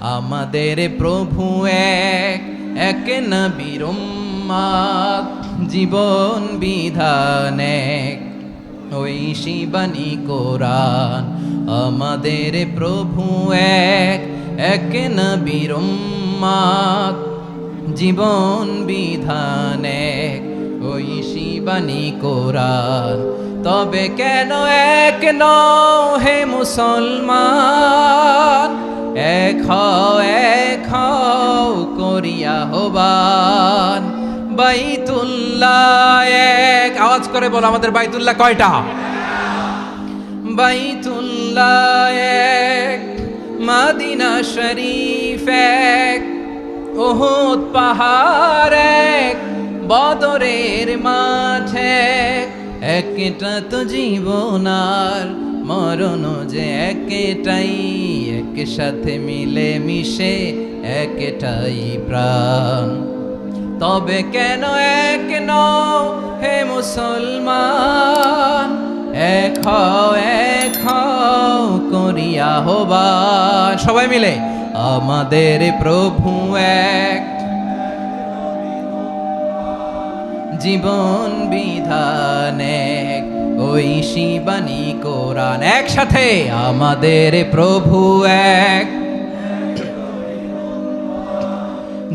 আমাদের প্রভু এক, এক নবীর উম্মত, জীবন বিধান এক, ঐশী বাণী কোরআন। আমাদের প্রভু এক, এক নবীর উম্মত, জীবন বিধান এক, ঐশী বাণী কোরআন। তবে কেন এক নও হে মুসলমান, এক হও করিয়া আহ্বান। বাইতুল্লাহ এক, আওয়াজ করে বলো আমাদের বাইতুল্লাহ কয়টা? বাইতুল্লাহ এক, মদিনা শরীফ এক, উহুদ পাহাড় এক, বদরের মাঠ এক। একটা তো জীবন আর মরণ যে একটাই, এক সাথে মিলে মিশে একটাই প্রাণ। তবে কেন এক নও হে মুসলমান, এক হও করিয়া আহ্বান। সবাই মিলে আমাদের প্রভু এক, জীবন বিধান এক, ঐশী বাণী কোরআন। একসাথে আমাদের প্রভু এক,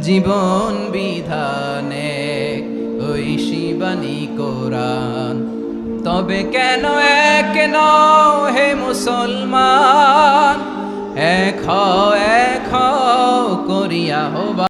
জীবন বিধান এক, ঐশী বাণী কোরআন। তবে কেন এক নও হে মুসলমান, এক হও করিয়া আহ্বান।